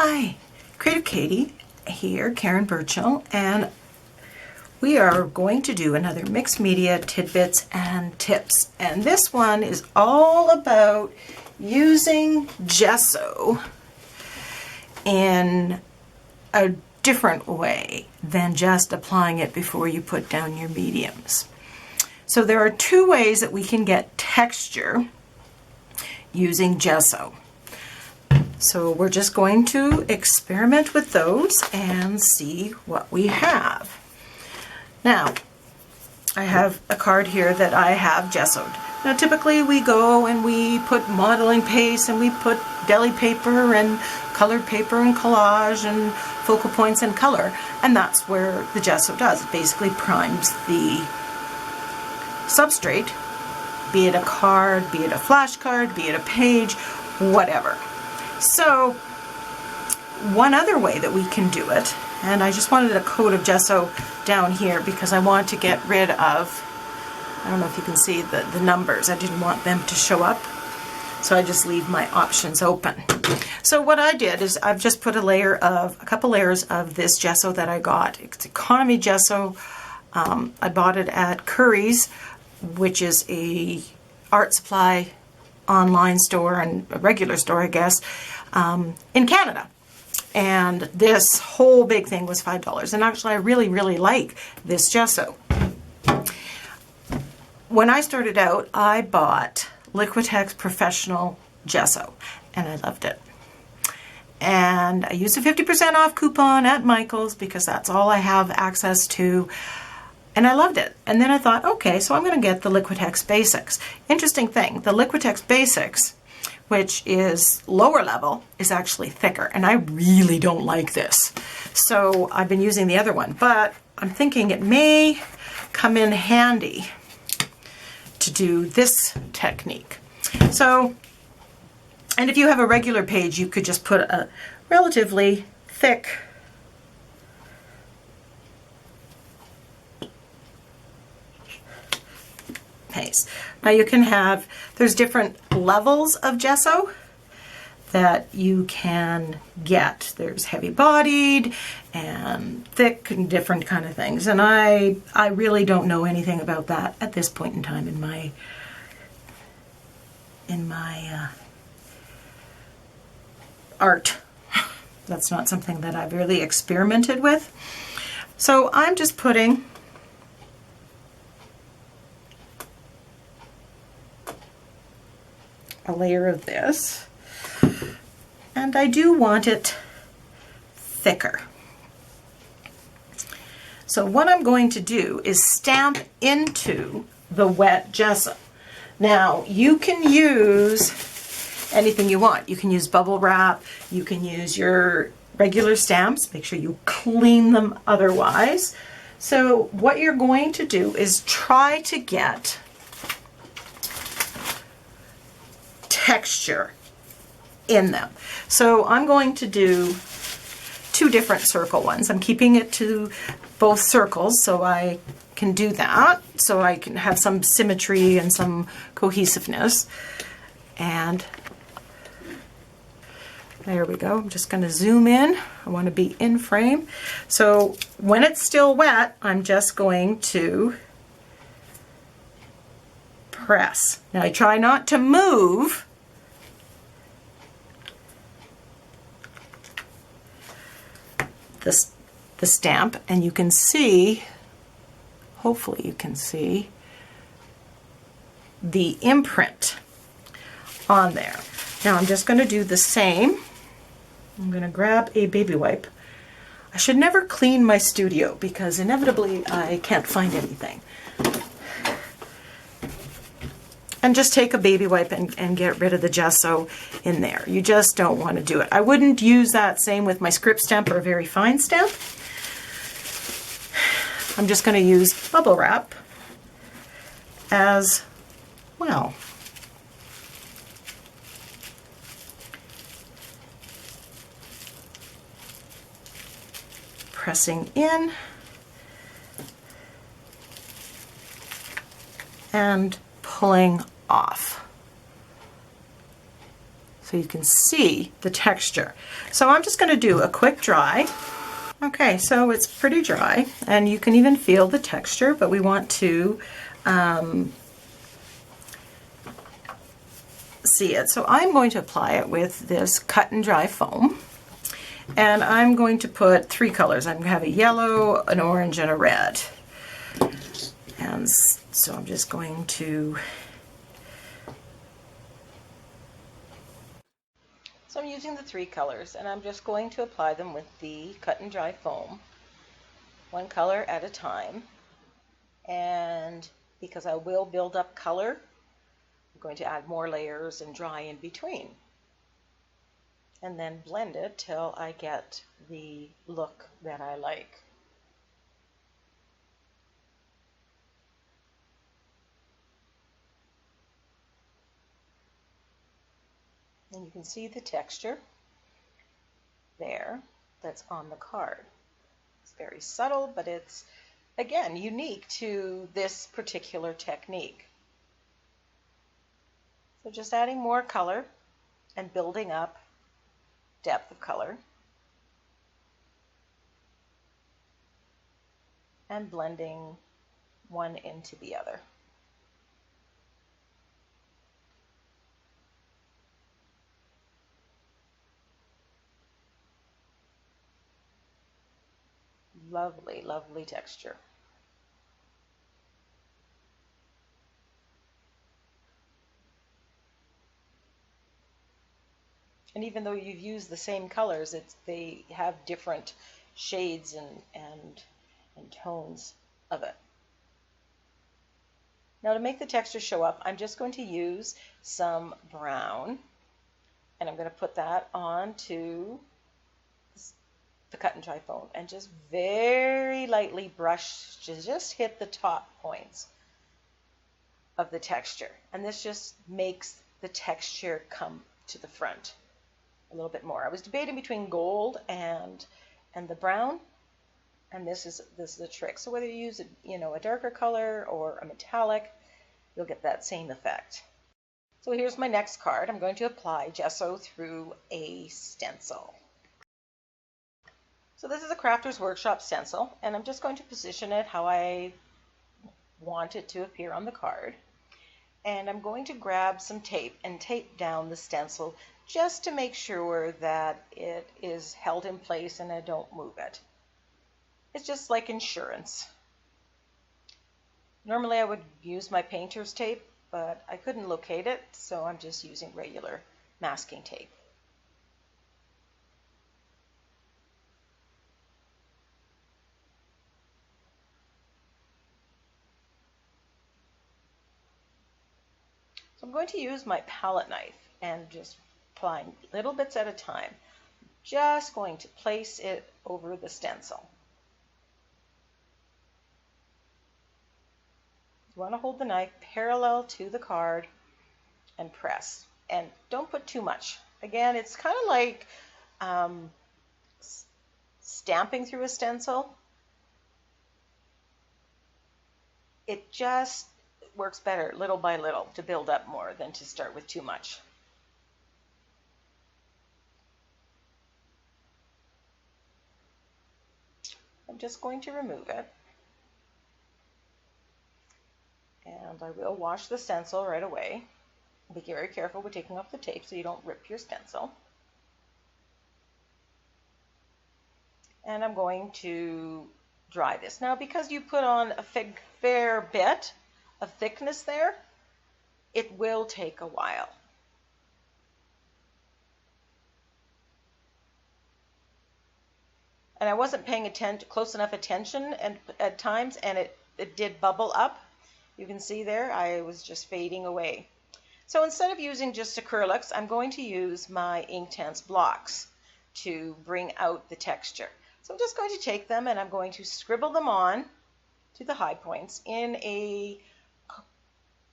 Hi, Creative Katie here, Karen Burchill, and we are going to do another mixed media tidbits and tips. And this one is all about using gesso in a different way than just applying it before you put down your mediums. So there are two ways that we can get texture using gesso. So we're just going to experiment with those and see what we have. Now, I have a card here that I have gessoed. Now typically we go and we put modeling paste and we put deli paper and colored paper and collage and focal points and color, and that's where the gesso does. It basically primes the substrate, be it a card, be it a flashcard, be it a page, whatever. So one other way that we can do it, and I just wanted a coat of gesso down here because I want to get rid of, I don't know if you can see the numbers, I didn't want them to show up, so I just leave my options open. So what I did is I've just put a couple layers of this gesso that I got. It's economy gesso. I bought it at Curry's, which is a art supply online store and a regular store, I guess, in Canada. And this whole big thing was $5. And actually, I really, really like this gesso. When I started out, I bought Liquitex Professional Gesso, and I loved it. And I used a 50% off coupon at Michael's because that's all I have access to. And I loved it. And then I thought, okay, so I'm going to get the Liquitex Basics. Interesting thing, the Liquitex Basics, which is lower level, is actually thicker. And I really don't like this. So I've been using the other one. But I'm thinking it may come in handy to do this technique. So, and if you have a regular page, you could just put a relatively thick paste. Now you can have, there's different levels of gesso that you can get. There's heavy bodied and thick and different kind of things. And I really don't know anything about that at this point in time in my art. That's not something that I've really experimented with. So I'm just putting a layer of this, and I do want it thicker. So what I'm going to do is stamp into the wet gesso. Now you can use anything you want. You can use bubble wrap, you can use your regular stamps, make sure you clean them otherwise. So what you're going to do is try to get texture in them. So I'm going to do two different circle ones. I'm keeping it to both circles so I can do that, so I can have some symmetry and some cohesiveness. And there we go. I'm just going to zoom in. I want to be in frame. So when it's still wet, I'm just going to press. Now I try not to move the stamp, and you can see, hopefully you can see, the imprint on there. Now I'm just going to do the same. I'm going to grab a baby wipe. I should never clean my studio because inevitably I can't find anything. And just take a baby wipe and get rid of the gesso in there. You just don't want to do it. I wouldn't use that same with my script stamp or a very fine stamp. I'm just going to use bubble wrap as well. Pressing in and pulling off. So so you can see the texture. So I'm just going to do a quick dry. Okay, so it's pretty dry, and you can even feel the texture, but we want to see it. So I'm going to apply it with this cut and dry foam, and I'm going to put 3 colors. I'm going to have a yellow, an orange, and a red. And so I'm just going to... So I'm using the 3 colors, and I'm just going to apply them with the cut and dry foam, 1 color at a time. And because I will build up color, I'm going to add more layers and dry in between. And then blend it till I get the look that I like. And you can see the texture there that's on the card. It's very subtle, but it's, again, unique to this particular technique. So just adding more color and building up depth of color and blending one into the other. Lovely, lovely texture. And even though you've used the same colors, they have different shades and tones of it. Now to make the texture show up, I'm just going to use some brown, and I'm going to put that onto the cut and dry foam and just very lightly brush to just hit the top points of the texture. And this just makes the texture come to the front a little bit more. I was debating between gold and the brown, and this is the trick. So whether you use a darker color or a metallic, you'll get that same effect. So here's my next card. I'm going to apply gesso through a stencil. So this is a Crafter's Workshop stencil, and I'm just going to position it how I want it to appear on the card. And I'm going to grab some tape and tape down the stencil just to make sure that it is held in place and I don't move it. It's just like insurance. Normally I would use my painter's tape, but I couldn't locate it, so I'm just using regular masking tape. So I'm going to use my palette knife and just applying little bits at a time. Just going to place it over the stencil. You want to hold the knife parallel to the card and press. And don't put too much. Again, it's kind of like stamping through a stencil. It just works better little by little to build up more than to start with too much. I'm just going to remove it. And I will wash the stencil right away. Be very careful with taking off the tape so you don't rip your stencil. And I'm going to dry this. Now, because you put on a fair bit of thickness there, it will take a while. And I wasn't paying close enough attention at times, and it did bubble up. You can see there, I was just fading away. So instead of using just acrylics, I'm going to use my Inktense blocks to bring out the texture. So I'm just going to take them and I'm going to scribble them on to the high points in a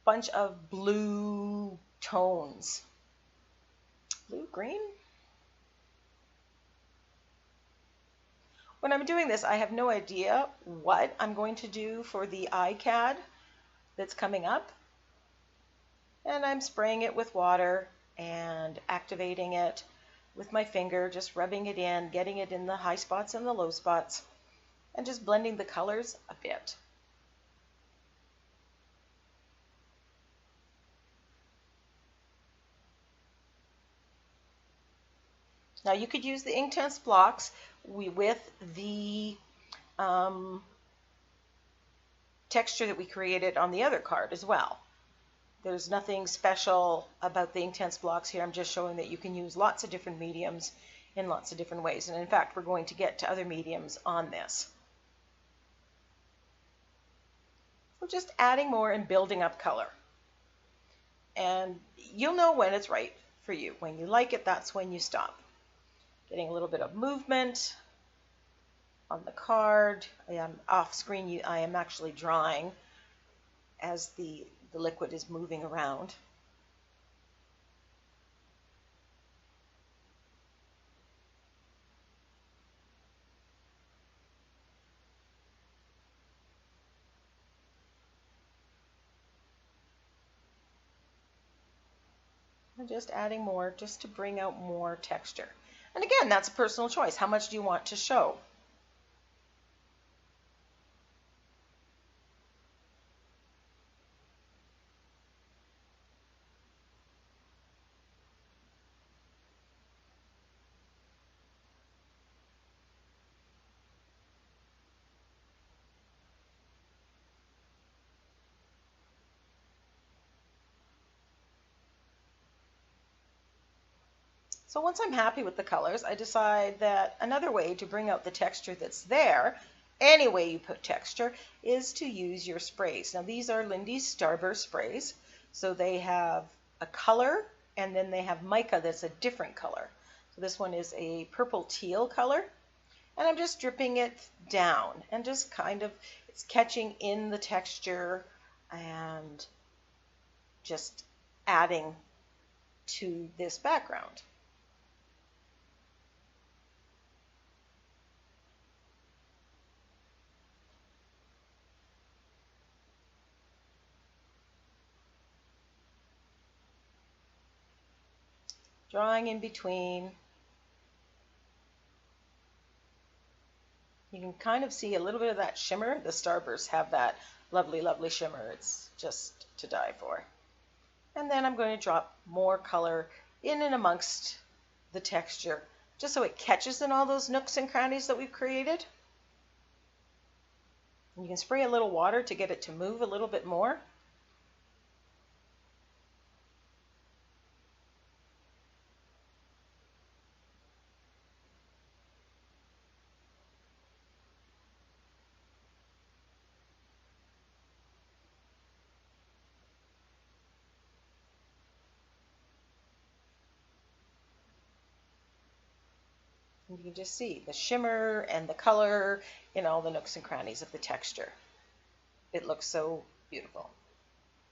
bunch of blue tones. Blue, green? When I'm doing this, I have no idea what I'm going to do for the iCAD that's coming up. And I'm spraying it with water and activating it with my finger, just rubbing it in, getting it in the high spots and the low spots, and just blending the colors a bit. Now you could use the Inktense blocks with the texture that we created on the other card as well. There's nothing special about the Inktense blocks here. I'm just showing that you can use lots of different mediums in lots of different ways. And in fact, we're going to get to other mediums on this. So just adding more and building up color. And you'll know when it's right for you. When you like it, that's when you stop. Getting a little bit of movement on the card. I am off screen. I am actually drawing as the liquid is moving around. And just adding more just to bring out more texture. And again, that's a personal choice. How much do you want to show? So once I'm happy with the colors, I decide that another way to bring out the texture that's there, any way you put texture, is to use your sprays. Now these are Lindy's Starburst sprays. So they have a color and then they have mica that's a different color. So this one is a purple teal color. And I'm just dripping it down and just kind of, it's catching in the texture and just adding to this background. Drawing in between. You can kind of see a little bit of that shimmer. The Starbursts have that lovely, lovely shimmer. It's just to die for. And then I'm going to drop more color in and amongst the texture, just so it catches in all those nooks and crannies that we've created. And you can spray a little water to get it to move a little bit more. And you can just see the shimmer and the color in all the nooks and crannies of the texture. It looks so beautiful.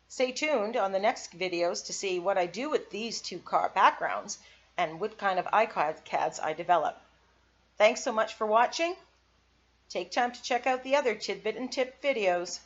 Stay tuned on the next videos to see what I do with these two backgrounds and what kind of iCADs I develop. Thanks so much for watching. Take time to check out the other Tidbit and Tip videos.